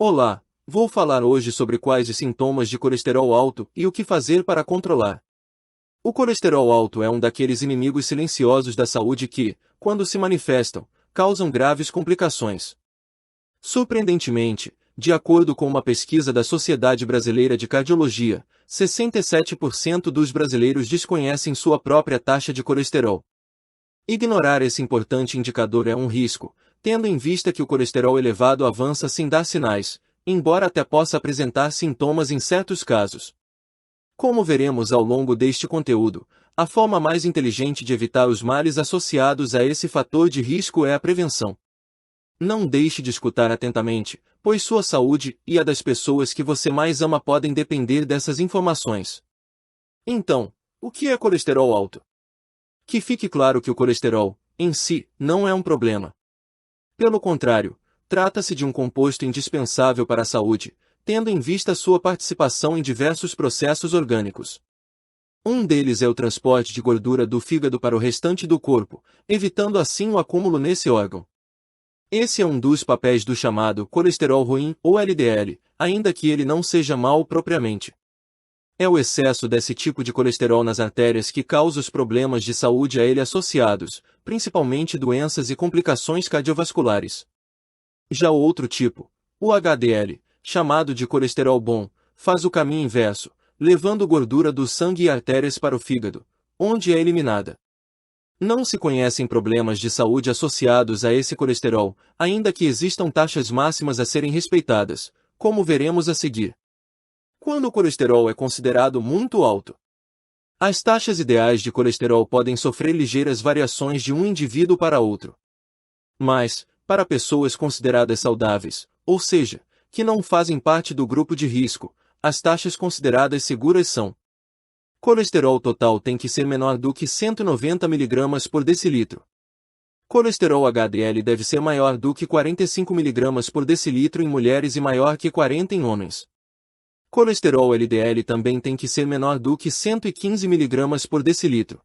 Olá, vou falar hoje sobre quais os sintomas de colesterol alto e o que fazer para controlar. O colesterol alto é um daqueles inimigos silenciosos da saúde que, quando se manifestam, causam graves complicações. Surpreendentemente, de acordo com uma pesquisa da Sociedade Brasileira de Cardiologia, 67% dos brasileiros desconhecem sua própria taxa de colesterol. Ignorar esse importante indicador é um risco, tendo em vista que o colesterol elevado avança sem dar sinais, embora até possa apresentar sintomas em certos casos. Como veremos ao longo deste conteúdo, a forma mais inteligente de evitar os males associados a esse fator de risco é a prevenção. Não deixe de escutar atentamente, pois sua saúde e a das pessoas que você mais ama podem depender dessas informações. Então, o que é colesterol alto? Que fique claro que o colesterol, em si, não é um problema. Pelo contrário, trata-se de um composto indispensável para a saúde, tendo em vista sua participação em diversos processos orgânicos. Um deles é o transporte de gordura do fígado para o restante do corpo, evitando assim o acúmulo nesse órgão. Esse é um dos papéis do chamado colesterol ruim ou LDL, ainda que ele não seja mau propriamente. É o excesso desse tipo de colesterol nas artérias que causa os problemas de saúde a ele associados, principalmente doenças e complicações cardiovasculares. Já o outro tipo, o HDL, chamado de colesterol bom, faz o caminho inverso, levando gordura do sangue e artérias para o fígado, onde é eliminada. Não se conhecem problemas de saúde associados a esse colesterol, ainda que existam taxas máximas a serem respeitadas, como veremos a seguir. Quando o colesterol é considerado muito alto, as taxas ideais de colesterol podem sofrer ligeiras variações de um indivíduo para outro. Mas, para pessoas consideradas saudáveis, ou seja, que não fazem parte do grupo de risco, as taxas consideradas seguras são: colesterol total tem que ser menor do que 190 mg por decilitro. Colesterol HDL deve ser maior do que 45 mg por decilitro em mulheres e maior que 40 em homens. Colesterol LDL também tem que ser menor do que 115 mg por decilitro.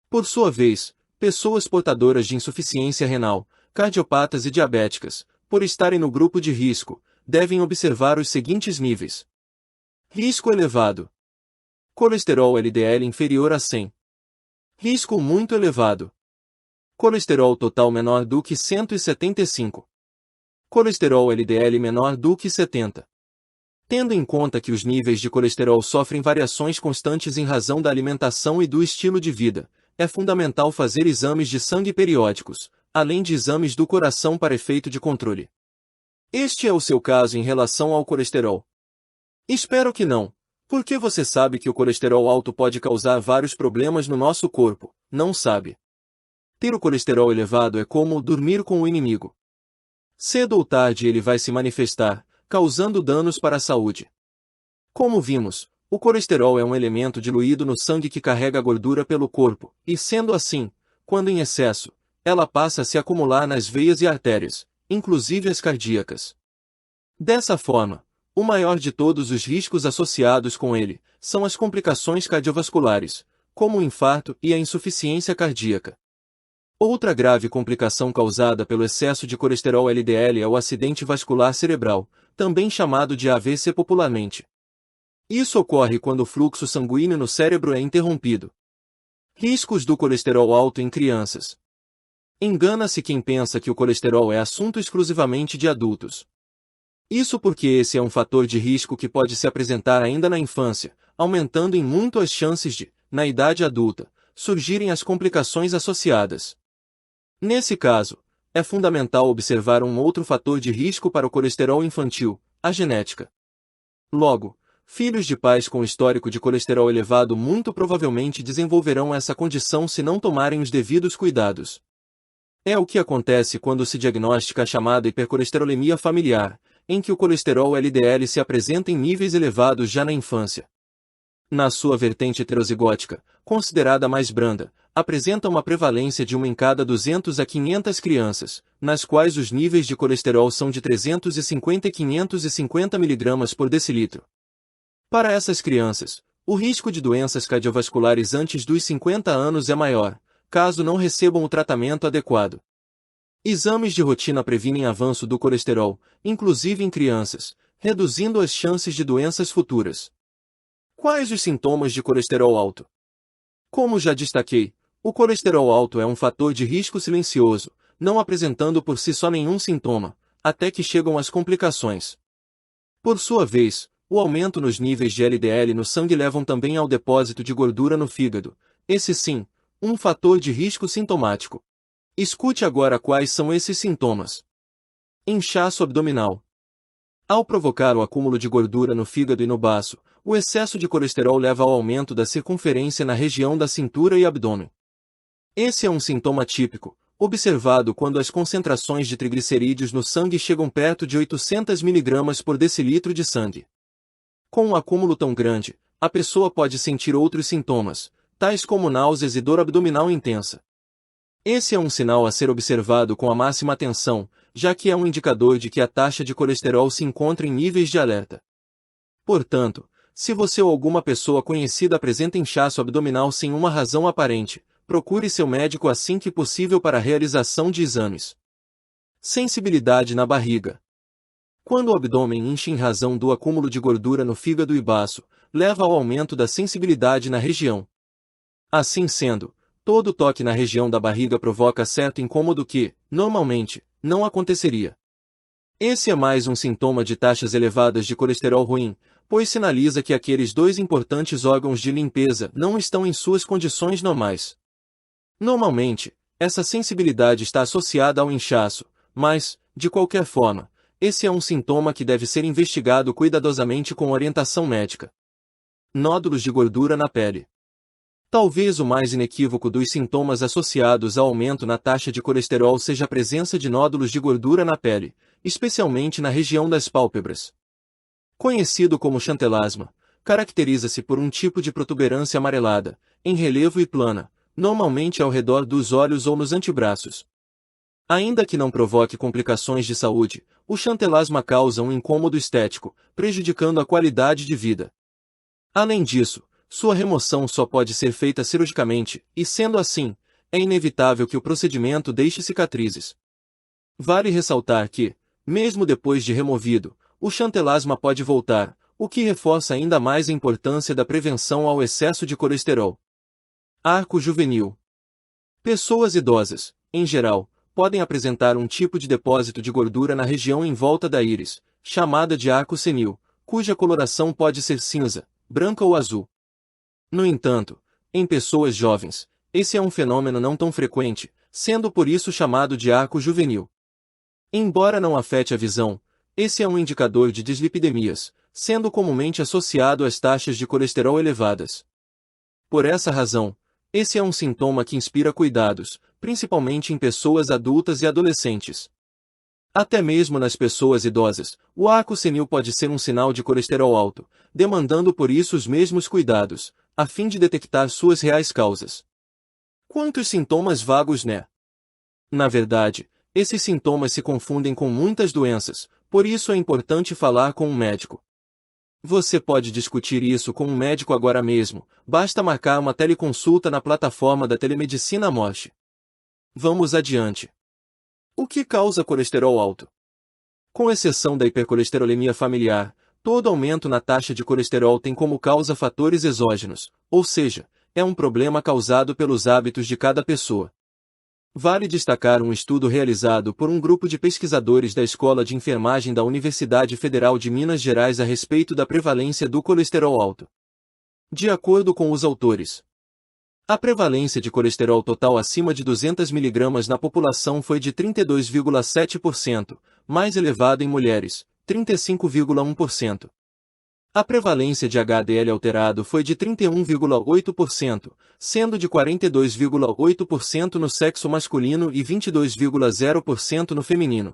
Por sua vez, pessoas portadoras de insuficiência renal, cardiopatas e diabéticas, por estarem no grupo de risco, devem observar os seguintes níveis. Risco elevado. Colesterol LDL inferior a 100. Risco muito elevado. Colesterol total menor do que 175. Colesterol LDL menor do que 70. Tendo em conta que os níveis de colesterol sofrem variações constantes em razão da alimentação e do estilo de vida, é fundamental fazer exames de sangue periódicos, além de exames do coração para efeito de controle. Este é o seu caso em relação ao colesterol? Espero que não, porque você sabe que o colesterol alto pode causar vários problemas no nosso corpo, não sabe? Ter o colesterol elevado é como dormir com o inimigo. Cedo ou tarde ele vai se manifestar, causando danos para a saúde. Como vimos, o colesterol é um elemento diluído no sangue que carrega a gordura pelo corpo, e sendo assim, quando em excesso, ela passa a se acumular nas veias e artérias, inclusive as cardíacas. Dessa forma, o maior de todos os riscos associados com ele são as complicações cardiovasculares, como o infarto e a insuficiência cardíaca. Outra grave complicação causada pelo excesso de colesterol LDL é o acidente vascular cerebral, também chamado de AVC popularmente. Isso ocorre quando o fluxo sanguíneo no cérebro é interrompido. Riscos do colesterol alto em crianças. Engana-se quem pensa que o colesterol é assunto exclusivamente de adultos. Isso porque esse é um fator de risco que pode se apresentar ainda na infância, aumentando em muito as chances de, na idade adulta, surgirem as complicações associadas. Nesse caso, é fundamental observar um outro fator de risco para o colesterol infantil, a genética. Logo, filhos de pais com histórico de colesterol elevado muito provavelmente desenvolverão essa condição se não tomarem os devidos cuidados. É o que acontece quando se diagnostica a chamada hipercolesterolemia familiar, em que o colesterol LDL se apresenta em níveis elevados já na infância. Na sua vertente heterozigótica, considerada mais branda, apresenta uma prevalência de 1 em cada 200 a 500 crianças, nas quais os níveis de colesterol são de 350 e 550 mg por decilitro. Para essas crianças, o risco de doenças cardiovasculares antes dos 50 anos é maior, caso não recebam o tratamento adequado. Exames de rotina previnem avanço do colesterol, inclusive em crianças, reduzindo as chances de doenças futuras. Quais os sintomas de colesterol alto? Como já destaquei, o colesterol alto é um fator de risco silencioso, não apresentando por si só nenhum sintoma, até que chegam as complicações. Por sua vez, o aumento nos níveis de LDL no sangue levam também ao depósito de gordura no fígado, esse sim, um fator de risco sintomático. Escute agora quais são esses sintomas. Inchaço abdominal. Ao provocar o acúmulo de gordura no fígado e no baço, o excesso de colesterol leva ao aumento da circunferência na região da cintura e abdômen. Esse é um sintoma típico, observado quando as concentrações de triglicerídeos no sangue chegam perto de 800 mg por decilitro de sangue. Com um acúmulo tão grande, a pessoa pode sentir outros sintomas, tais como náuseas e dor abdominal intensa. Esse é um sinal a ser observado com a máxima atenção, já que é um indicador de que a taxa de colesterol se encontra em níveis de alerta. Portanto, se você ou alguma pessoa conhecida apresenta inchaço abdominal sem uma razão aparente, procure seu médico assim que possível para a realização de exames. Sensibilidade na barriga. Quando o abdômen incha em razão do acúmulo de gordura no fígado e baço, leva ao aumento da sensibilidade na região. Assim sendo, todo toque na região da barriga provoca certo incômodo que, normalmente, não aconteceria. Esse é mais um sintoma de taxas elevadas de colesterol ruim, pois sinaliza que aqueles dois importantes órgãos de limpeza não estão em suas condições normais. Normalmente, essa sensibilidade está associada ao inchaço, mas, de qualquer forma, esse é um sintoma que deve ser investigado cuidadosamente com orientação médica. Nódulos de gordura na pele. Talvez o mais inequívoco dos sintomas associados ao aumento na taxa de colesterol seja a presença de nódulos de gordura na pele, especialmente na região das pálpebras. Conhecido como chantelasma, caracteriza-se por um tipo de protuberância amarelada, em relevo e plana, normalmente ao redor dos olhos ou nos antebraços. Ainda que não provoque complicações de saúde, o chantelasma causa um incômodo estético, prejudicando a qualidade de vida. Além disso, sua remoção só pode ser feita cirurgicamente, e sendo assim, é inevitável que o procedimento deixe cicatrizes. Vale ressaltar que, mesmo depois de removido, o chantelasma pode voltar, o que reforça ainda mais a importância da prevenção ao excesso de colesterol. Arco juvenil. Pessoas idosas, em geral, podem apresentar um tipo de depósito de gordura na região em volta da íris, chamada de arco senil, cuja coloração pode ser cinza, branca ou azul. No entanto, em pessoas jovens, esse é um fenômeno não tão frequente, sendo por isso chamado de arco juvenil. Embora não afete a visão, esse é um indicador de dislipidemias, sendo comumente associado às taxas de colesterol elevadas. Por essa razão, esse é um sintoma que inspira cuidados, principalmente em pessoas adultas e adolescentes. Até mesmo nas pessoas idosas, o arco senil pode ser um sinal de colesterol alto, demandando por isso os mesmos cuidados, a fim de detectar suas reais causas. Quantos sintomas vagos, né? Na verdade, esses sintomas se confundem com muitas doenças, por isso é importante falar com um médico. Você pode discutir isso com um médico agora mesmo, basta marcar uma teleconsulta na plataforma da telemedicina Morte. Vamos adiante. O que causa colesterol alto? Com exceção da hipercolesterolemia familiar, todo aumento na taxa de colesterol tem como causa fatores exógenos, ou seja, é um problema causado pelos hábitos de cada pessoa. Vale destacar um estudo realizado por um grupo de pesquisadores da Escola de Enfermagem da Universidade Federal de Minas Gerais a respeito da prevalência do colesterol alto. De acordo com os autores, a prevalência de colesterol total acima de 200 mg na população foi de 32,7%, mais elevada em mulheres, 35,1%. A prevalência de HDL alterado foi de 31,8%, sendo de 42,8% no sexo masculino e 22,0% no feminino.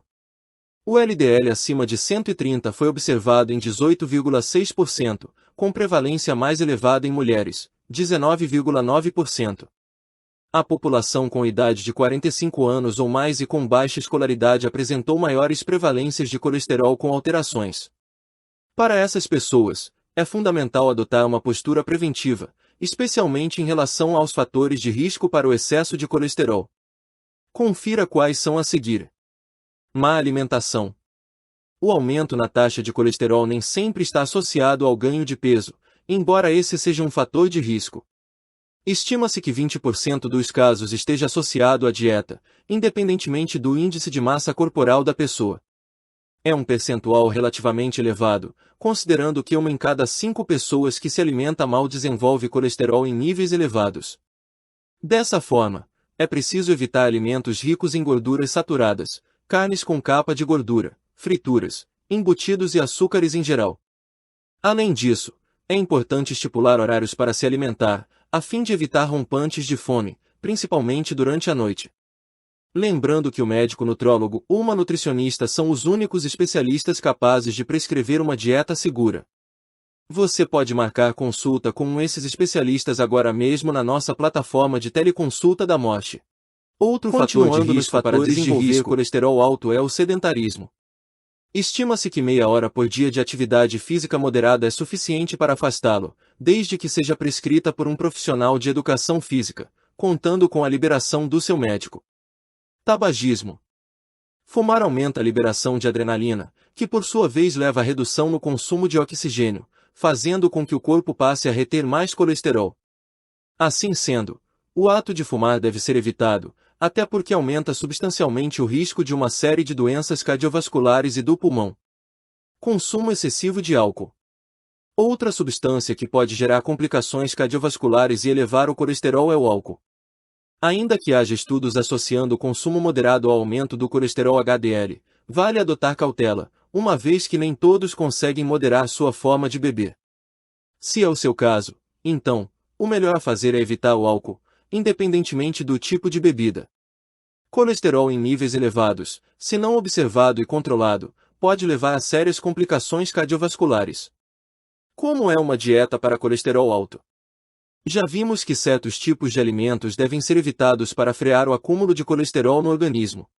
O LDL acima de 130 foi observado em 18,6%, com prevalência mais elevada em mulheres, 19,9%. A população com idade de 45 anos ou mais e com baixa escolaridade apresentou maiores prevalências de colesterol com alterações. Para essas pessoas, é fundamental adotar uma postura preventiva, especialmente em relação aos fatores de risco para o excesso de colesterol. Confira quais são a seguir. Má alimentação. O aumento na taxa de colesterol nem sempre está associado ao ganho de peso, embora esse seja um fator de risco. Estima-se que 20% dos casos esteja associado à dieta, independentemente do índice de massa corporal da pessoa. É um percentual relativamente elevado, considerando que 1 em cada 5 pessoas que se alimenta mal desenvolve colesterol em níveis elevados. Dessa forma, é preciso evitar alimentos ricos em gorduras saturadas, carnes com capa de gordura, frituras, embutidos e açúcares em geral. Além disso, é importante estipular horários para se alimentar, a fim de evitar rompantes de fome, principalmente durante a noite. Lembrando que o médico nutrólogo ou uma nutricionista são os únicos especialistas capazes de prescrever uma dieta segura. Você pode marcar consulta com um desses especialistas agora mesmo na nossa plataforma de teleconsulta da Moche. Outro fator de risco para desenvolver colesterol alto é o sedentarismo. Estima-se que meia hora por dia de atividade física moderada é suficiente para afastá-lo, desde que seja prescrita por um profissional de educação física, contando com a liberação do seu médico. Tabagismo. Fumar aumenta a liberação de adrenalina, que por sua vez leva à redução no consumo de oxigênio, fazendo com que o corpo passe a reter mais colesterol. Assim sendo, o ato de fumar deve ser evitado, até porque aumenta substancialmente o risco de uma série de doenças cardiovasculares e do pulmão. Consumo excessivo de álcool. Outra substância que pode gerar complicações cardiovasculares e elevar o colesterol é o álcool. Ainda que haja estudos associando o consumo moderado ao aumento do colesterol HDL, vale adotar cautela, uma vez que nem todos conseguem moderar sua forma de beber. Se é o seu caso, então, o melhor a fazer é evitar o álcool, independentemente do tipo de bebida. Colesterol em níveis elevados, se não observado e controlado, pode levar a sérias complicações cardiovasculares. Como é uma dieta para colesterol alto? Já vimos que certos tipos de alimentos devem ser evitados para frear o acúmulo de colesterol no organismo.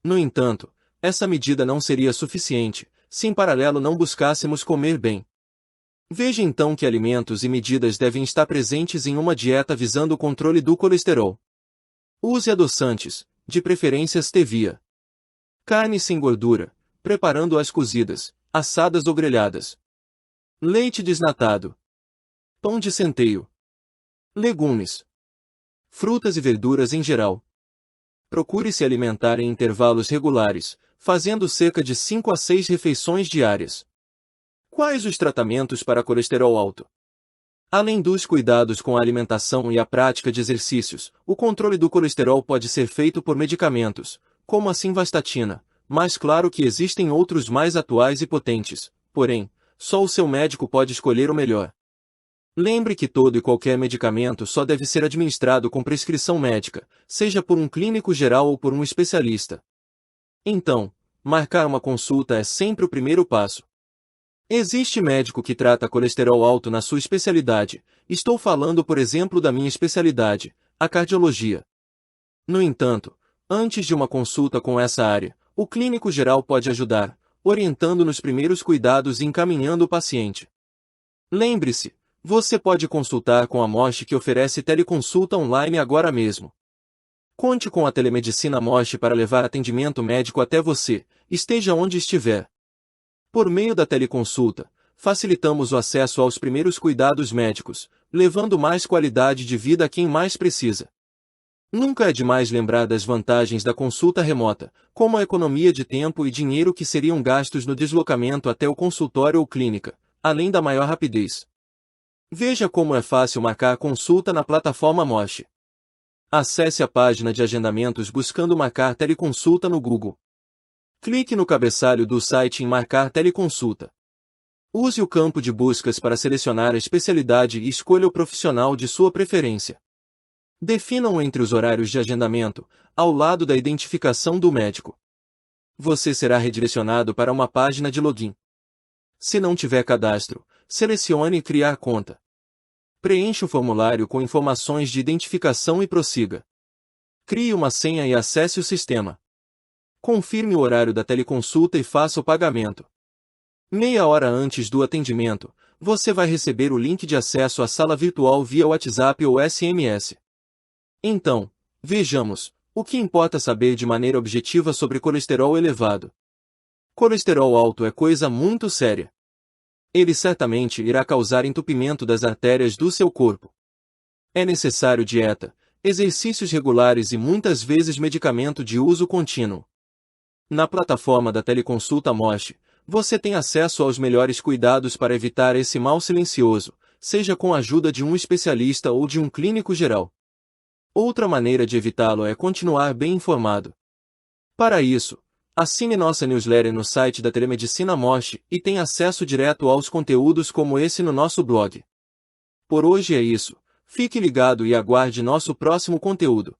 No entanto, essa medida não seria suficiente, se em paralelo não buscássemos comer bem. Veja então que alimentos e medidas devem estar presentes em uma dieta visando o controle do colesterol. Use adoçantes, de preferência stevia. Carne sem gordura, preparando-as cozidas, assadas ou grelhadas. Leite desnatado. Pão de centeio. Legumes. Frutas e verduras em geral. Procure se alimentar em intervalos regulares, fazendo cerca de 5 a 6 refeições diárias. Quais os tratamentos para colesterol alto? Além dos cuidados com a alimentação e a prática de exercícios, o controle do colesterol pode ser feito por medicamentos, como a simvastatina, mas claro que existem outros mais atuais e potentes, porém, só o seu médico pode escolher o melhor. Lembre que todo e qualquer medicamento só deve ser administrado com prescrição médica, seja por um clínico geral ou por um especialista. Então, marcar uma consulta é sempre o primeiro passo. Existe médico que trata colesterol alto na sua especialidade, estou falando por exemplo da minha especialidade, a cardiologia. No entanto, antes de uma consulta com essa área, o clínico geral pode ajudar, orientando nos primeiros cuidados e encaminhando o paciente. Lembre-se, você pode consultar com a Moche que oferece teleconsulta online agora mesmo. Conte com a telemedicina Moche para levar atendimento médico até você, esteja onde estiver. Por meio da teleconsulta, facilitamos o acesso aos primeiros cuidados médicos, levando mais qualidade de vida a quem mais precisa. Nunca é demais lembrar das vantagens da consulta remota, como a economia de tempo e dinheiro que seriam gastos no deslocamento até o consultório ou clínica, além da maior rapidez. Veja como é fácil marcar consulta na plataforma Moche. Acesse a página de agendamentos buscando marcar teleconsulta no Google. Clique no cabeçalho do site em marcar teleconsulta. Use o campo de buscas para selecionar a especialidade e escolha o profissional de sua preferência. Defina-o entre os horários de agendamento, ao lado da identificação do médico. Você será redirecionado para uma página de login. Se não tiver cadastro, selecione Criar conta. Preencha o formulário com informações de identificação e prossiga. Crie uma senha e acesse o sistema. Confirme o horário da teleconsulta e faça o pagamento. Meia hora antes do atendimento, você vai receber o link de acesso à sala virtual via WhatsApp ou SMS. Então, vejamos, O que importa saber de maneira objetiva sobre colesterol elevado? Colesterol alto é coisa muito séria. Ele certamente irá causar entupimento das artérias do seu corpo. É necessário dieta, exercícios regulares e muitas vezes medicamento de uso contínuo. Na plataforma da teleconsulta Moche, você tem acesso aos melhores cuidados para evitar esse mal silencioso, seja com a ajuda de um especialista ou de um clínico geral. Outra maneira de evitá-lo é continuar bem informado. Para isso, assine nossa newsletter no site da Telemedicina Moche e tenha acesso direto aos conteúdos como esse no nosso blog. Por hoje é isso. Fique ligado e aguarde nosso próximo conteúdo.